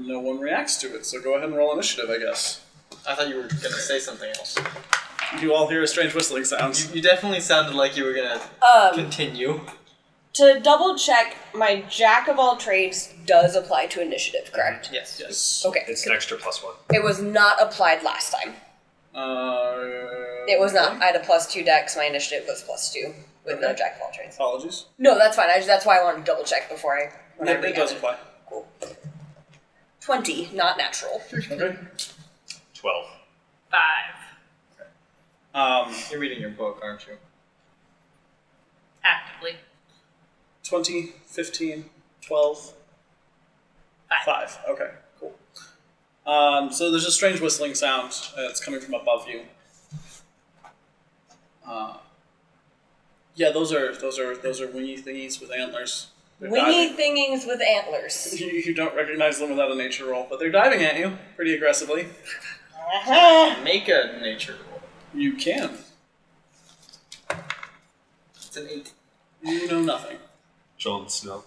no one reacts to it, so go ahead and roll initiative, I guess. I thought you were going to say something else. You all hear a strange whistling sound. You definitely sounded like you were going to continue. To double check, my jack of all trades does apply to initiative, correct? Yes. Okay. It's an extra +1. It was not applied last time. It was not. I had a +2 dex. My initiative was +2 with no jack of all trades. Apologies. No, that's fine. That's why I wanted to double check before I. It does apply. Cool. 20, not natural. Okay. 12. 5. You're reading your book, aren't you? Actively. 20, 15, 12, 5. Okay, cool. So there's a strange whistling sound. It's coming from above you. Yeah, those are wingy thingies with antlers. They're Wingy diving. thingies with antlers. You don't recognize them without a nature roll, but they're diving at you pretty aggressively. Make a nature roll. You can. It's an 8. You know nothing. Jon Snow.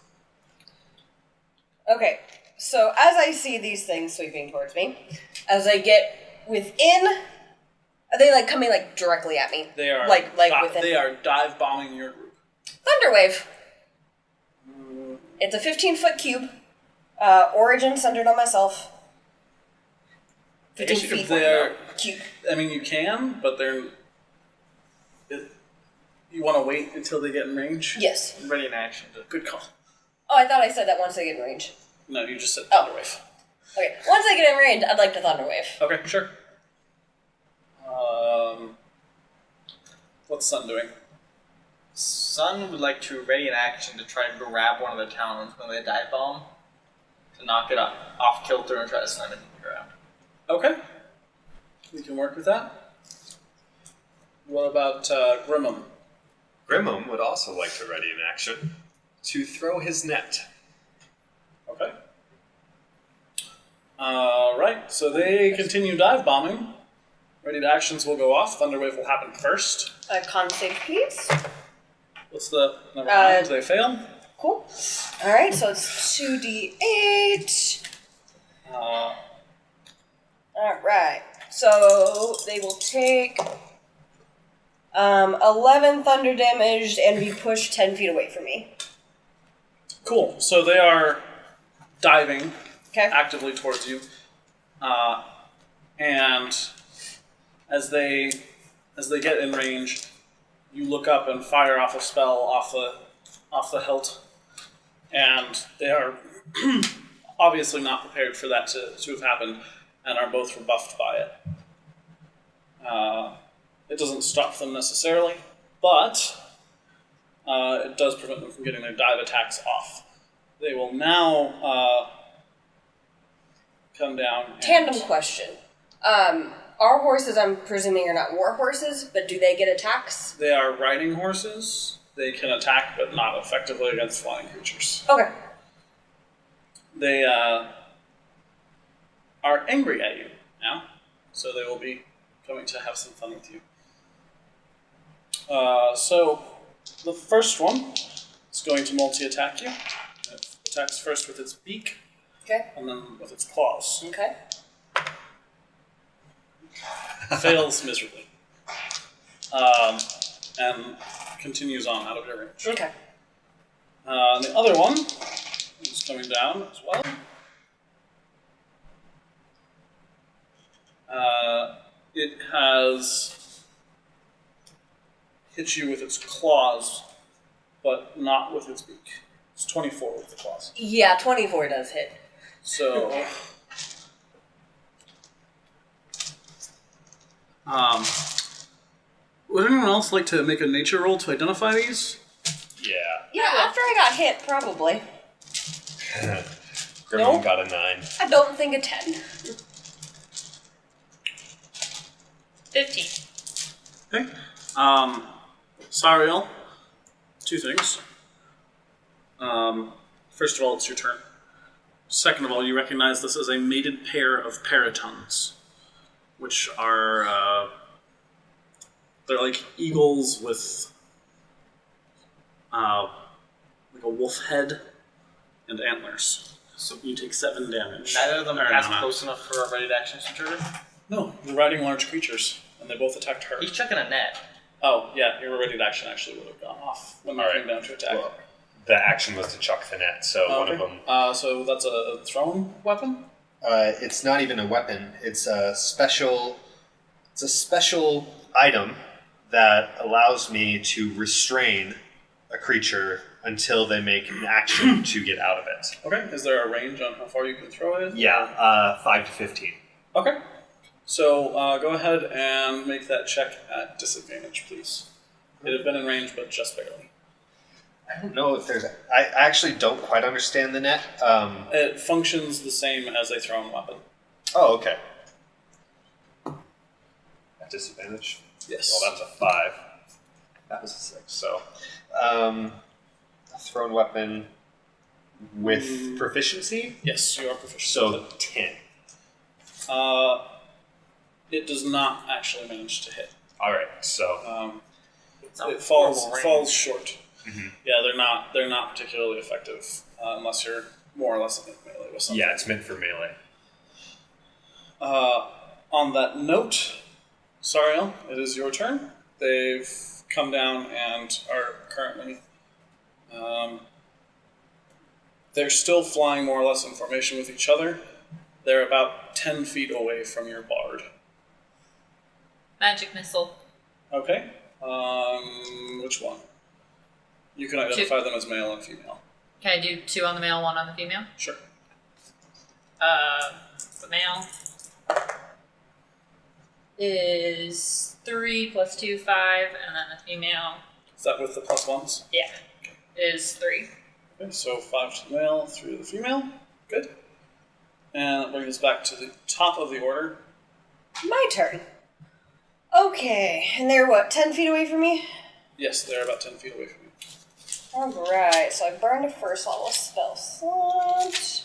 Okay, so as I see these things sweeping towards me, as I get within, are they like coming like directly at me? They are within. They are dive bombing your group. Thunderwave. It's a 15-foot cube. Origin centered on myself. 15 feet. They're Cube. I mean, you can, but they're. You want to wait until they get in range? Yes. I'm ready in action. Good call. Oh, I thought I said that once they get in range. No, you just said Oh. Thunderwave. Okay, once they get in range, I'd like to Thunderwave. Okay, sure. What's Sun doing? Sun would like to ready in action to try to grab one of the talons when they dive bomb, to knock it off kilter and try to slam it into the ground. Okay. We can work with that. What about Grimmum? Grimmum would also like to ready in action to throw his net. Okay. Right, so they continue dive bombing. Ready to actions will go off. Thunderwave will happen first. Con save, please. What's the number 9? They fail. Cool. Alright, so it's 2d8. Alright, so they will take 11 thunder damage and be pushed 10 feet away from me. Cool. So they are diving Okay. actively towards you, and as they get in range, you look up and fire off a spell off the hilt, and they are obviously not prepared for that to have happened, and are both rebuffed by it. It doesn't stop them necessarily, but it does prevent them from getting their dive attacks off. They will now come down. Tandem question. Our horses, I'm presuming, are not war horses, but do they get attacks? They are riding horses. They can attack, but not effectively against flying creatures. Okay. They are angry at you now, so they will be coming to have some fun with you. So the first one is going to multi-attack you. It attacks first with its beak, Okay. and then with its claws. Okay. Fails miserably. And continues on out of your range. Okay. The other one is coming down as well. It has hit you with its claws, but not with its beak. It's 24 with the claws. Yeah, 24 does hit. So, would anyone else like to make a nature roll to identify these? Yeah. Yeah, after I got hit, probably. Grimmum Nope. got a 9. I don't think a 10. 15. Okay. Sariel, 2 things. First of all, it's your turn. Second of all, you recognize this as a mated pair of paratons, which are, they're like eagles with, like a wolf head and antlers. So you take 7 damage. Neither of them pass Ariana. close enough for a ready to action to trigger. No, you're riding large creatures, and they both attacked her. He's chucking a net. Oh, yeah, your ready to action actually would have gone off when they came down to attack. Well, the action was to chuck the net, so one of them. So that's a thrown weapon? It's not even a weapon. It's a special. It's a special item that allows me to restrain a creature until they make an action to get out of it. Okay, is there a range on how far you can throw it? Yeah, 5 to 15. Okay. So go ahead and make that check at disadvantage, please. It had been in range, but just barely. I don't know if there's. I actually don't quite understand the net. It functions the same as a thrown weapon. Oh, okay. At disadvantage? Yes. Well, that was a 5. That was a 6. So, a thrown weapon with proficiency? Yes, you are proficient. So, 10. It does not actually manage to hit. Alright, so. It's a It falls horrible range. falls short. Mhm. Yeah, they're not particularly effective unless you're more or less in melee with something. Yeah, it's meant for melee. On that note, Sariel, it is your turn. They've come down and are currently. They're still flying more or less in formation with each other. They're about 10 feet away from your bard. Magic missile. Okay. Which one? You can identify them as male and female. Can I do 2 on the male, 1 on the female? Sure. The male is 3 plus 2, 5, and then the female, Is that with the +1s? yeah, is 3. Okay, so 5 to the male, 3 to the female. Good. And that brings us back to the top of the order. My turn. Okay, and they're what, 10 feet away from me? Yes, they're about 10 feet away from you. Alright, so I burned a first level spell slot.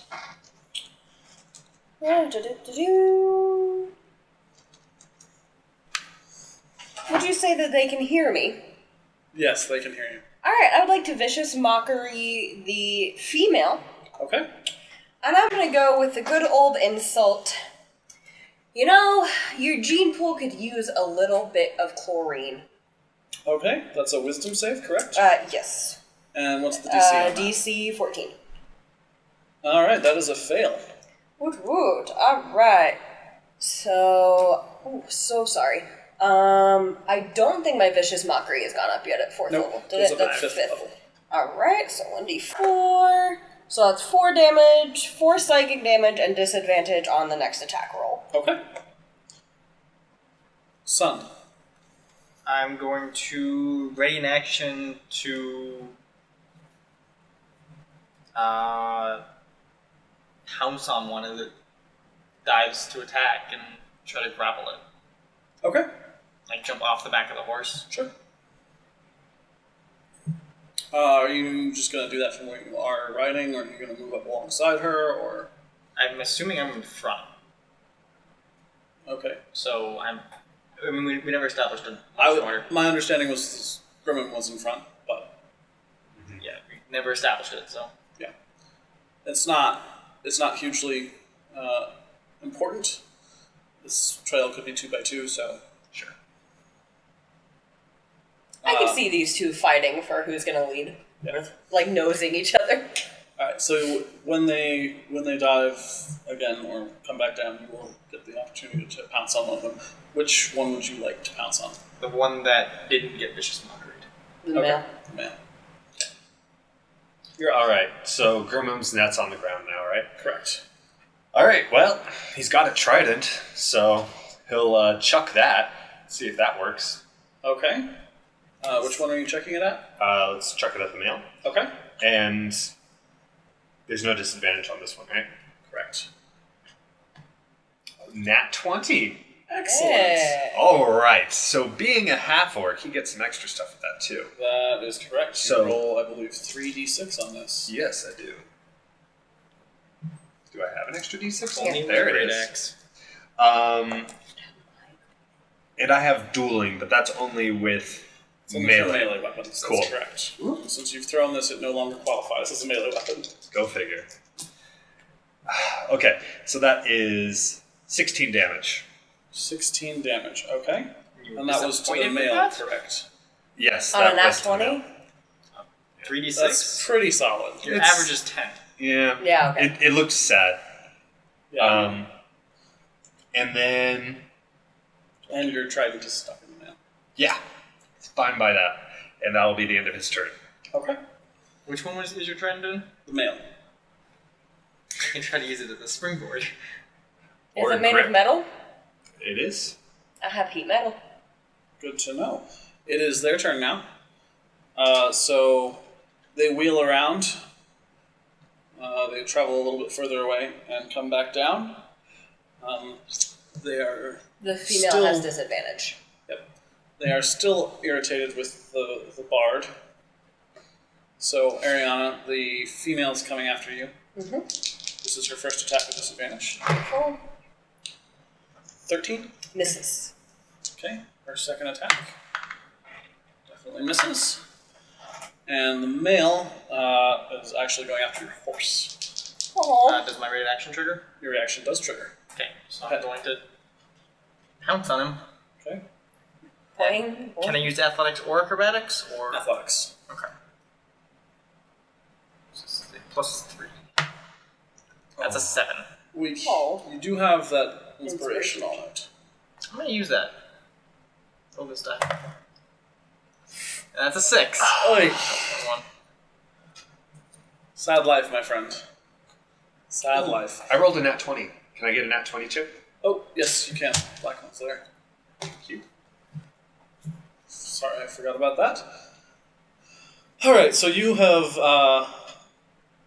Would you say that they can hear me? Yes, they can hear you. Alright, I would like to vicious mockery the female. Okay. And I'm gonna go with the good old insult. You know, your gene pool could use a little bit of chlorine. Okay, that's a wisdom save, correct? Yes. And what's the DC on that? DC 14. Alright, that is a fail. Woot woot. Alright. So, so sorry. I don't think my vicious mockery has gone up yet at 4th Nope, level. it's Did up it? at That's 5th level. Alright, so 1d4. So that's 4 damage, 4 psychic damage, and disadvantage on the next attack roll. Okay. Sun. I'm going to ready in action to pounce on one as it dives to attack and try to grapple it. Okay, Like jump off the back of the horse. sure. Are you just going to do that from where you are riding, or are you going to move up alongside her, or... I'm assuming I'm in front. Okay. So I mean, we never established a marching order. My understanding was Grimmin was in front, but Yeah, we never established it, so. yeah. It's not hugely important. This trail could be 2x2, so... Sure. I can see these two fighting for who's gonna lead. Yeah. Like nosing each other. Alright, so when they dive again or come back down, you will get the opportunity to pounce on one of them. Which one would you like to pounce on? The one that didn't get vicious mockery. The male. Man. You're alright. So, Grimum's net's on the ground now, right? Correct. Alright, well, he's got a trident, so he'll chuck that, see if that works. Okay. Which one are you checking it at? Let's chuck it at the male. Okay. And there's no disadvantage on this one, right? Correct. Nat 20. Excellent. Yeah. Alright, so being a half-orc, he gets some extra stuff with that too. That is correct. So- You roll, I believe, 3d6 on this. Yes, I do. Do I have an extra d6? Yeah. There it Great is. axe. And I have dueling, but that's only with It's only for melee. melee weapons. Cool. That's correct. Since you've thrown this, it no longer qualifies as a melee weapon. Go figure. Okay, so that is 16 damage. 16 damage. Okay. You And that was to the disappointed with male, that? correct? Yes. On that a nat was to the 20? male. 3d6. That's pretty solid. Your It's- average is 10. Yeah. Yeah, okay. It looks sad. Yeah. And then, And your trident is stuck in the male. yeah, it's fine by that. And that will be the end of his turn. Okay. Which one is your trident doing? The male. You can try to use it as a springboard. Is Or it made grip. of metal? It is. I have heat metal. Good to know. It is their turn now. So they wheel around. They travel a little bit further away and come back down. They are The female Still- has disadvantage. They are still irritated with the bard. So, Ariana, the female's coming after you. Mm-hmm. This is her first attack with disadvantage. Oh, 13. misses. Okay. Her second attack. Definitely misses. And the male is actually going after your horse. Oh. Does my raid action trigger? Your reaction does trigger. Okay, so I'm going to pounce on him. Okay. Boing. Can I use athletics or acrobatics? Or Athletics. okay. Plus 3. That's a 7. Weak. Oh. You do have that inspiration on it. I'm gonna use that. Roll this die. And that's a 6. Oy. One. Sad life, my friend. Sad life. I rolled a nat 20. Can I get a nat 20 chip? Oh, yes, you can. Black one's there. Thank you. Sorry, I forgot about that. Alright, so you have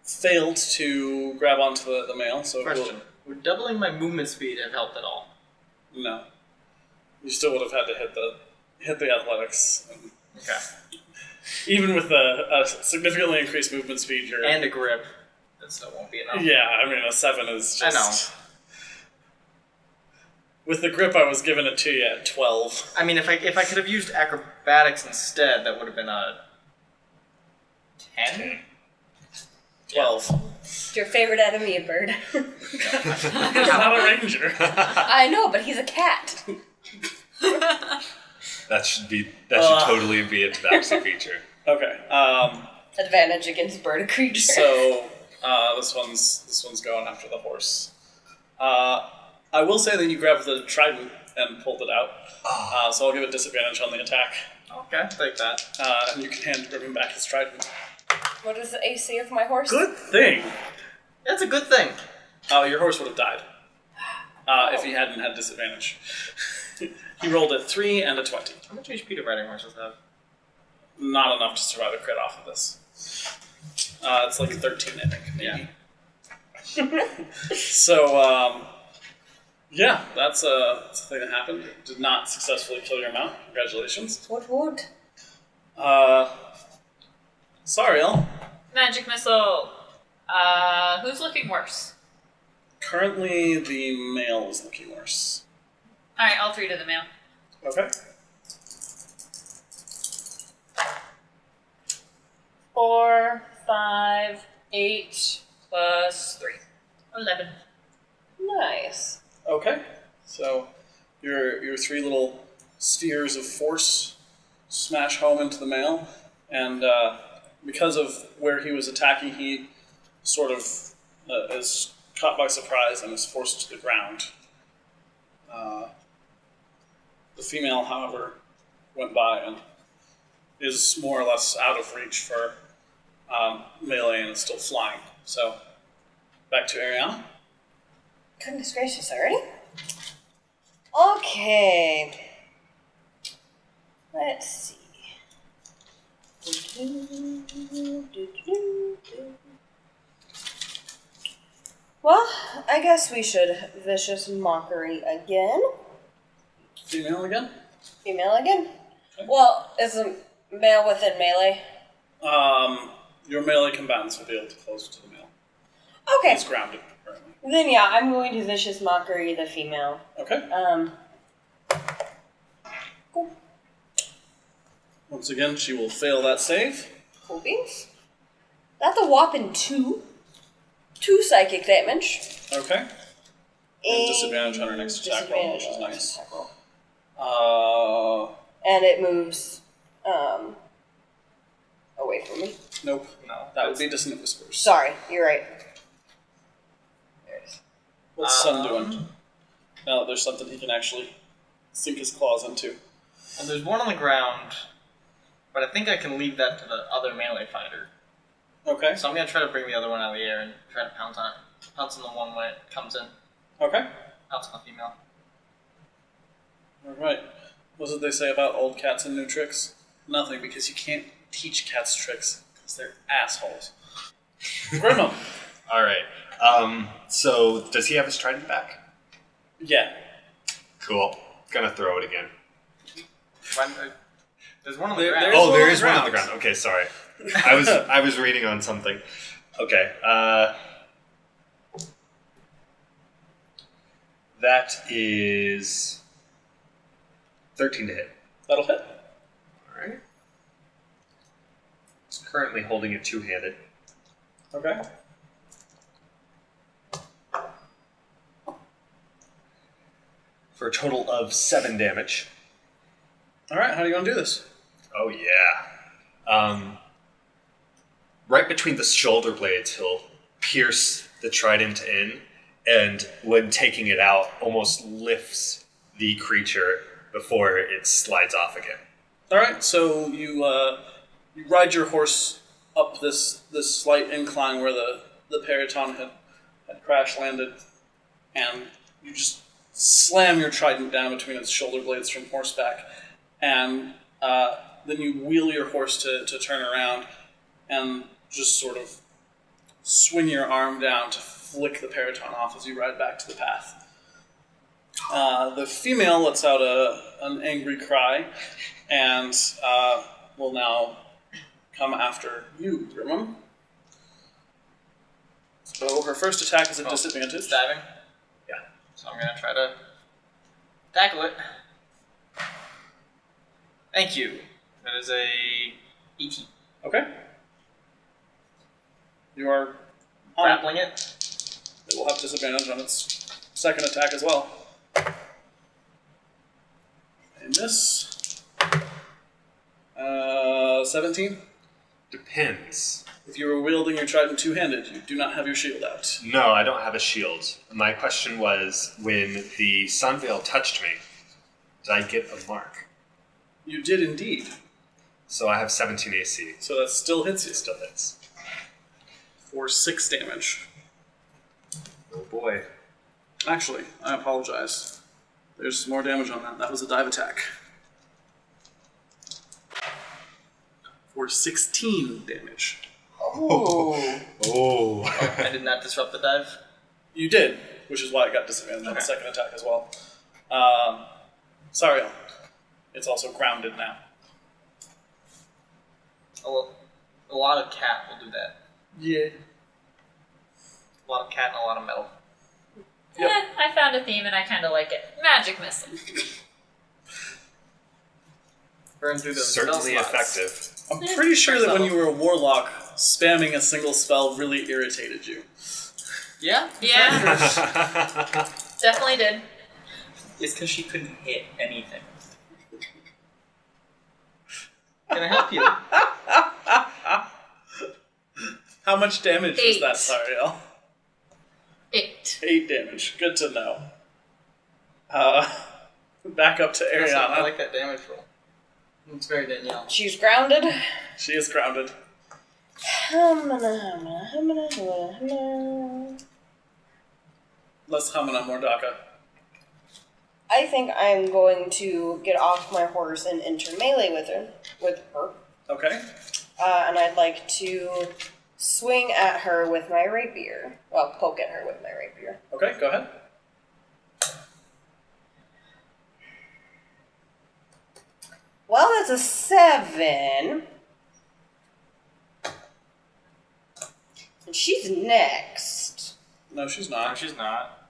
failed to grab onto the male, so Question. Would doubling my movement speed have helped at all? no. You still would have had to hit the athletics. And Okay. even with a significantly increased movement speed, you're... And a grip. That still won't be enough. yeah, I mean, a 7 is just... I know. With the grip, I was giving it to you at 12. I mean, if I could have used acrobatics instead, that would have been a 10? 12. It's your favorite enemy, a bird. He's not a ranger. I know, but he's a cat. That should totally be its backseat feature. Okay, Advantage against bird creatures. so this one's going after the horse. I will say that you grabbed the trident and pulled it out, so I'll give it disadvantage on the attack, Okay, take that. and you can hand Griffin back his trident. What is the AC of my horse? Good thing. That's a good thing. Your horse would have died if he hadn't had disadvantage. He rolled a 3 and a 20. How much HP do riding horses have? Not enough to survive a crit off of this. It's like 13, I think, maybe. So, yeah, that's a thing that happened. It did not successfully kill your mount. Congratulations. Wood. Sorry, El. Magic missile. Who's looking worse? Currently, the male is looking worse. Alright, all 3 to the male. Okay. 4, 5, 8, plus 3. 11. Nice. Okay. So, your 3 little spheres of force smash home into the male, and because of where he was attacking, he sort of is caught by surprise and is forced to the ground. The female, however, went by and is more or less out of reach for melee and is still flying. So, back to Ariana. Goodness gracious, already? Okay. Let's see. Well, I guess we should vicious mockery again. Female again? Female again. Well, is a male within melee? Your melee combatants will be able to close to the male. Okay. He's grounded currently. Then yeah, I'm going to vicious mockery the female. Okay. Cool. Once again, she will fail that save. Cool beans. That's a whopping 2. 2 psychic damage. Okay. And disadvantage on her next attack roll, which is nice. And it moves away from me. Nope. No. That would be Dissonant Whispers. Sorry, you're right. There it is. What's Sun doing? Now that there's something he can actually sink his claws into. Well, there's one on the ground, but I think I can leave that to the other melee fighter. Okay. So I'm gonna try to bring the other one out of the air and try to pounce on it. Pounce on the one when it comes in. Okay. Pounce on the female. Alright. What did they say about old cats and new tricks? Nothing, because you can't teach cats tricks, because they're assholes. Grimham. Alright. So, does he have his trident back? Yeah. Cool. Gonna throw it again. There's one on the There- ground. there's Oh, one there on is the one on the ground. ground. Okay, sorry. I was reading on something. Okay. That is 13 to hit. That'll hit. Alright. It's currently holding it two-handed. Okay. For a total of 7 damage. Alright, how do you want to do this? Oh, yeah. Right between the shoulder blades, he'll pierce the trident in, and when taking it out, almost lifts the creature before it slides off again. Alright, so you ride your horse up this slight incline where the Periton had crash landed, and you just slam your trident down between its shoulder blades from horseback, and then you wheel your horse to turn around and just sort of swing your arm down to flick the Periton off as you ride back to the path. The female lets out an angry cry and will now come after you, Grimham. So her first attack is a disadvantage. Diving. Yeah. So I'm gonna try to tackle it. Thank you. That is a 18. Okay. You are on it. Grappling it. It will have disadvantage on its second attack as well. A miss. 17. Depends. If you were wielding your trident two-handed, you do not have your shield out. No, I don't have a shield. My question was, when the Sunveil touched me, did I get a mark? You did indeed. So I have 17 AC. So that still hits you. Still hits. For 6 damage. Oh boy. Actually, I apologize. There's more damage on that. That was a dive attack. For 16 damage. Ooh. Oh. I did not disrupt the dive. You did, which is why I got disadvantage on the Okay. second attack as well. Sorry, it's also grounded now. A lot of cat will do that. Yeah. A lot of cat and a lot of metal. Yep. I found a theme and I kind of like it. Magic missile. Burn through those Certainly spell slots. effective. I'm pretty sure that when you were a warlock, spamming a single spell really irritated you. Yeah? Yeah, definitely did. It's because she couldn't hit anything. Can I help you? How much damage is 8. that, Sariel? 8. 8 damage. Good to know. Back up to I Ariana. like that damage roll. It's very Danielle. She's grounded. She is grounded. Less Hamana, more Daka. I think I'm going to get off my horse and enter melee with her. Okay. And I'd like to swing at her with my rapier. Well, poke at her with my rapier. Okay, go ahead. Well, that's a 7. And she's next. No, she's No, not. she's not.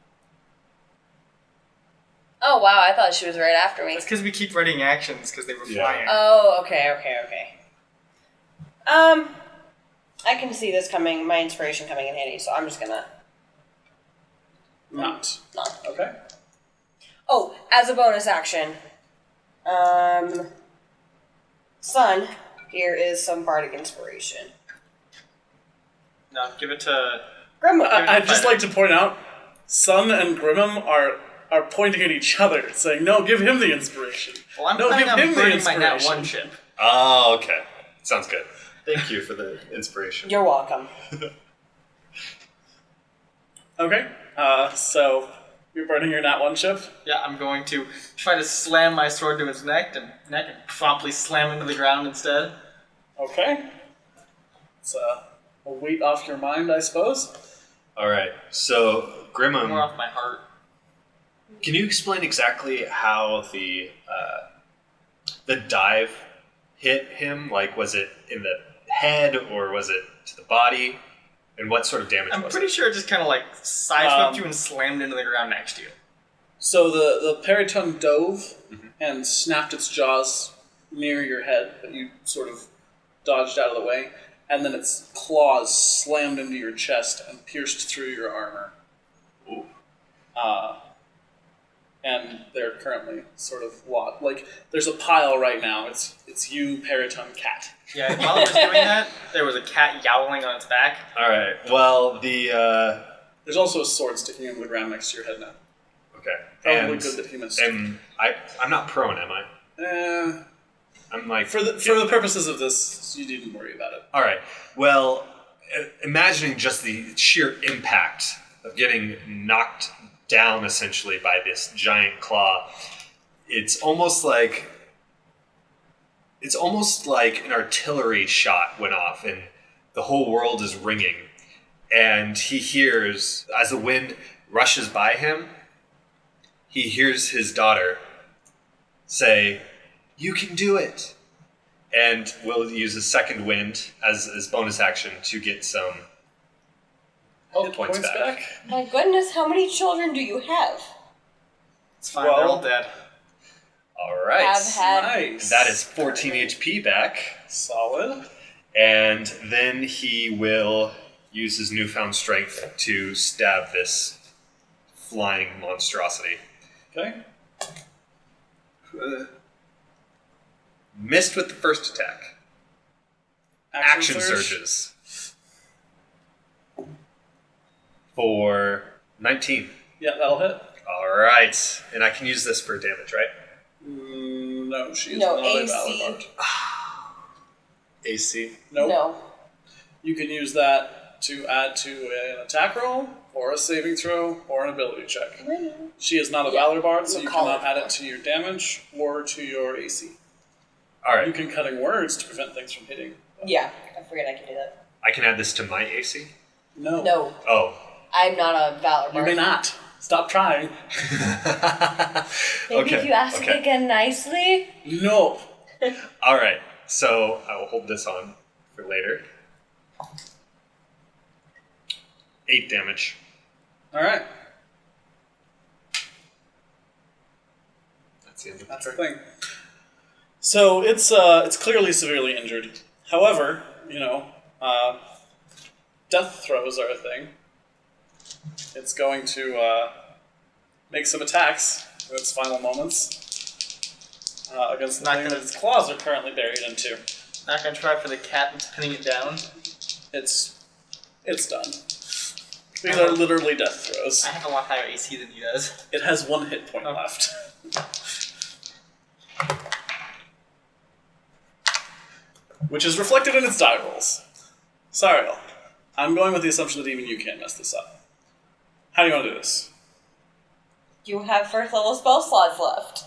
Oh, wow, I thought she was right after me. That's because we keep writing actions because they were Yeah. flying. Oh, okay. I can see this coming, my inspiration coming in handy, so I'm just gonna Not. not. Okay. Oh, as a bonus action, Sun, here is some bardic inspiration. Now give it to. Grandma. I'd just like to point out, Sun and Grimmum are pointing at each other, saying, "No, give him the inspiration." Well, I'm No, planning give on him the burning my nat inspiration. 1 chip. Oh, okay. Sounds good. Thank you for the inspiration. You're welcome. Okay. So you're burning your nat 1 chip. Yeah, I'm going to try to slam my sword to its neck and promptly slam into the ground instead. Okay. It's a weight off your mind, I suppose. All right. So, More Grimmum, off my heart. can you explain exactly how the dive hit him? Like, was it in the head or was it to the body? And what sort of damage I'm was pretty it? sure it just kind of like sideswept you and slammed into the ground next to you. So the periton dove and snapped its jaws near your head, but you sort of dodged out of the way, and then its claws slammed into your chest and pierced through your armor. Ooh. And they're currently sort of like there's a pile right now. It's you, periton, cat. Yeah, while I was doing that, there was a cat yowling on its back. All right. Well, the There's also a sword sticking into the ground next to your head now. okay. Probably And good that he missed. I'm not prone, am I? I'm like For the purposes of this, you needn't worry about it. All right. Well, imagining just the sheer impact of getting knocked down essentially by this giant claw, it's almost like an artillery shot went off and the whole world is ringing. And he hears, as the wind rushes by him, he hears his daughter say, "You can do it." And we'll use a second wind as bonus action to get some health Hit points back. My goodness, how many children do you have? It's fine, they're all dead. All right. Have had. Nice. That is 14 HP back. solid. And then he will use his newfound strength to stab this flying monstrosity. Okay. Missed with the first attack. Action surges. For 19. Yeah, that'll hit. All right. And I can use this for damage, right? No, she is No, not a AC. Valor Bard. AC. Nope. No. You can use that to add to an attack roll, or a saving throw, or an ability check. She is not a Valor Bard, so I'm you a college cannot add it to your damage or to your AC. All right. You can cutting words to prevent things from hitting. Yeah, I forget I can do that. I can add this to my AC? No. No, Oh. I'm not a Valor You Bard. may not. Stop trying. Maybe if you ask it again nicely. No. All right. So I will hold this on for later. 8 damage. All right. That's the end of That's the the turn. thing. So it's clearly severely injured. However, death throws are a thing. It's going to make some attacks in its final moments against the Not thing gonna- that its claws are currently buried into. Not gonna try for the cat that's pinning it down. It's done. These are literally death throws. I have a lot higher AC than he does. It has 1 hit point Oh. left. Which is reflected in its die rolls. Sariel, I'm going with the assumption that even you can't mess this up. How do you want to do this? You have first level spell slots left.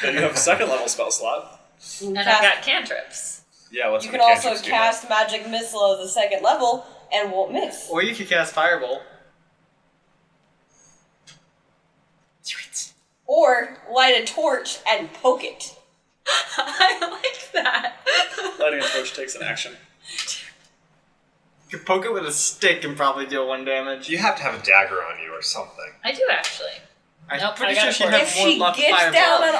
You have a second level spell slot. You And can I've cast- got cantrips. Yeah, what's you the can also cantrips do cast magic missile as a second level and won't miss. Or you could cast Firebolt. Or light a torch and poke it. I like that. Lighting a torch takes an action. You could poke it with a stick and probably deal 1 damage. You have to have a dagger on you or something. I do actually. I'm Nope, pretty I got sure a she'd four. have If more she luck gets fireball. down on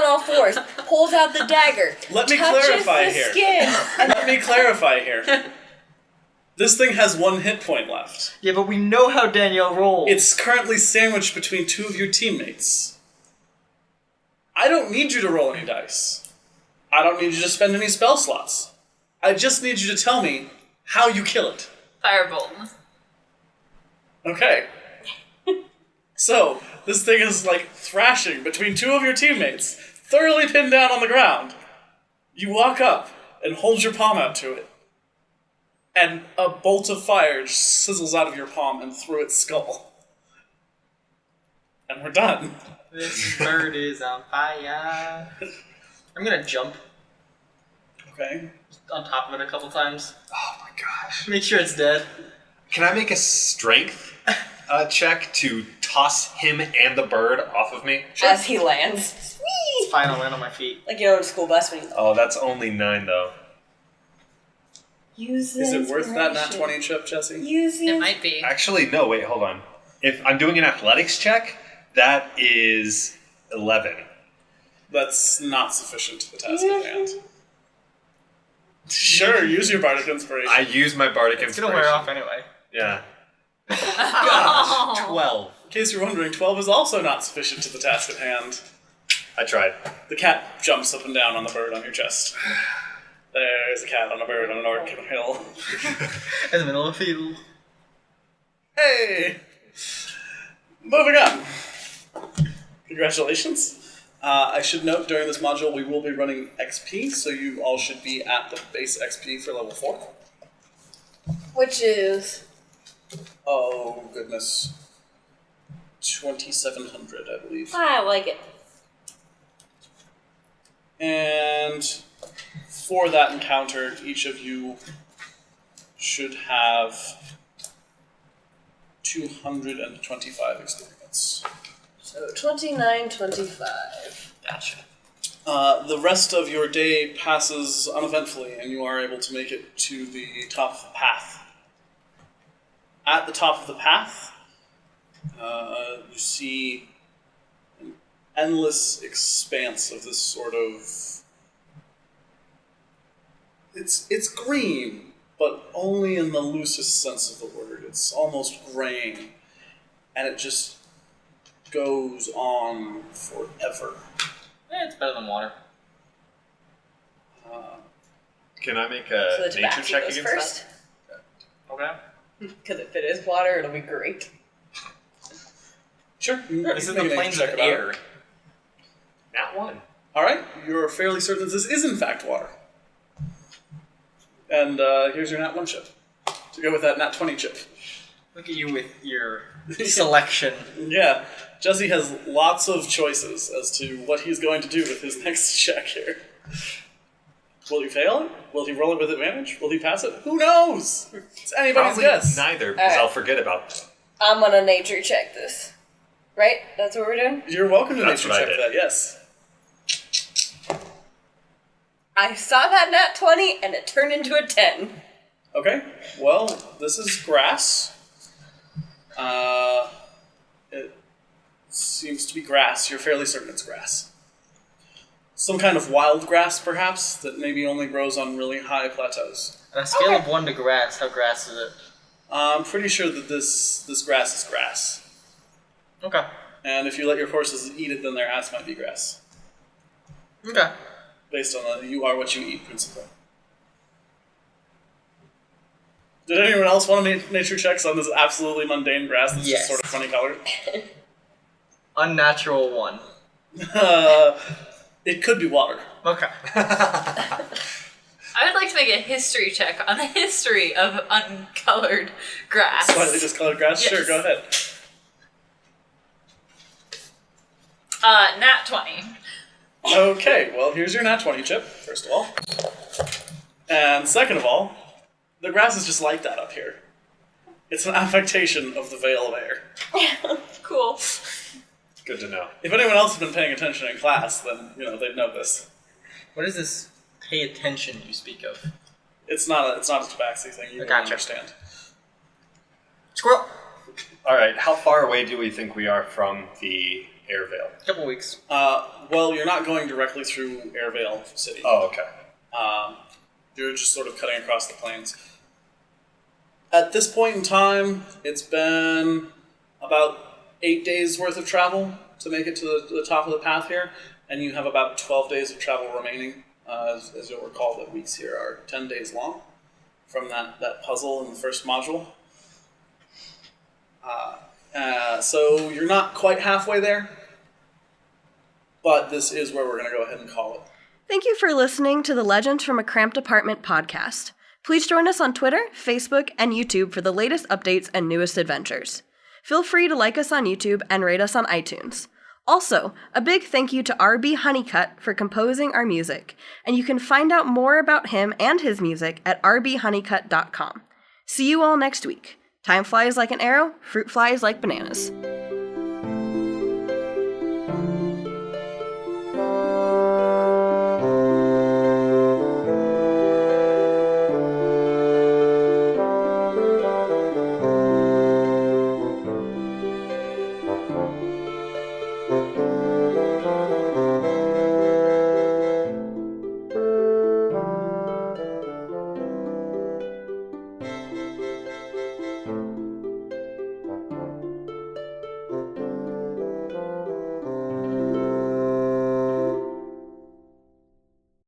all fours, pulls out the dagger, Let me touches clarify the here. skin, Let me clarify here. This thing has 1 hit point left. Yeah, but we know how Danielle rolls. It's currently sandwiched between 2 of your teammates. I don't need you to roll any dice. I don't need you to spend any spell slots. I just need you to tell me how you kill it. Firebolt. Okay. So, this thing is like thrashing between 2 of your teammates, thoroughly pinned down on the ground. You walk up and hold your palm out to it. And a bolt of fire sizzles out of your palm and through its skull. And we're done. This bird is on fire. I'm gonna jump Okay. on top of it a couple times. Oh my gosh. Make sure it's dead. Can I make a strength check to toss him and the bird off of me? as he lands. It's Whee! fine, I'll land on my feet. Like you know, in a school bus when you Oh, that's only 9 though. use Is it worth that nat inspiration. 20 chip, Jesse? Use It might be. Actually, no, wait, hold on. If I'm doing an athletics check, that is 11. That's not sufficient to the task at hand. Sure, use your bardic inspiration. I use my bardic It's inspiration. gonna wear off anyway. Yeah. Oh. 12. In case you're wondering, 12 is also not sufficient to the task at hand. I tried. The cat jumps up and down on the bird on your chest. There's a cat on a bird on an orc hill. In the middle of the field. Hey! Moving on. Congratulations. I should note during this module we will be running XP, so you all should be at the base XP for level 4. Which is Oh, goodness. 2,700, I believe. I like it. And for that encounter, each of you should have 225 experience. So 29, 25. Gotcha. The rest of your day passes uneventfully, and you are able to make it to the top of the path. At the top of the path, you see an endless expanse of this sort of... It's green, but only in the loosest sense of the word. It's almost graying, and it just goes on forever. It's better than water. Can I make So a the nature tabaxi check goes against first. Okay. Because if it is water, it'll be great. Sure. This is Make the a nature plains check of about it. air. that? Nat 1. Alright, you're fairly certain this is in fact water. And here's your nat 1 chip. To go with that nat 20 chip. Look at you with your selection. Yeah, Jesse has lots of choices as to what he's going to do with his next check here. Will he fail it? Will he roll it with advantage? Will he pass it? Who knows? It's anybody's Probably guess. neither, because Alright. I'll forget about it. I'm gonna nature check this. Right? That's what we're doing? You're welcome to That's nature what I check did. that, yes. I saw that nat 20 and it turned into a 10. Okay, well, this is grass. It seems to be grass. You're fairly certain it's grass. Some kind of wild grass, perhaps, that maybe only grows on really high plateaus. On a scale Okay. of 1 to grass, how grass is it? I'm pretty sure that this grass is grass. Okay. And if you let your horses eat it, then their ass might be grass. Okay. Based on the you are what you eat principle. Did anyone else want to nature checks on this absolutely mundane grass that's Yes. just sort of funny colored? Unnatural 1. It could be water. Okay. I would like to make a history check on the history of uncolored grass. Slightly discolored grass? Yes. Sure, go ahead. Nat 20. Okay, well, here's your nat 20 chip, first of all. And second of all, the grass is just like that up here. It's an affectation of the veil of air. Cool. Good to know. If anyone else has been paying attention in class, then, they'd know this. What is this pay attention you speak of? It's not a tabaxi thing, you won't Gotcha. understand. Squirrel! All right. How far away do we think we are from the air veil? Couple weeks. Well, you're not going directly through Airvale City. Oh, okay. You're just sort of cutting across the plains. At this point in time, it's been about 8 days worth of travel to make it to the top of the path here, and you have about 12 days of travel remaining. As you'll recall, the weeks here are 10 days long from that puzzle in the first module. So you're not quite halfway there, but this is where we're going to go ahead and call it. Thank you for listening to the Legends from a Cramped Apartment podcast. Please join us on Twitter, Facebook, and YouTube for the latest updates and newest adventures. Feel free to like us on YouTube and rate us on iTunes. Also, a big thank you to R.B. Honeycutt for composing our music, and you can find out more about him and his music at rbhoneycutt.com. See you all next week. Time flies like an arrow, fruit flies like bananas.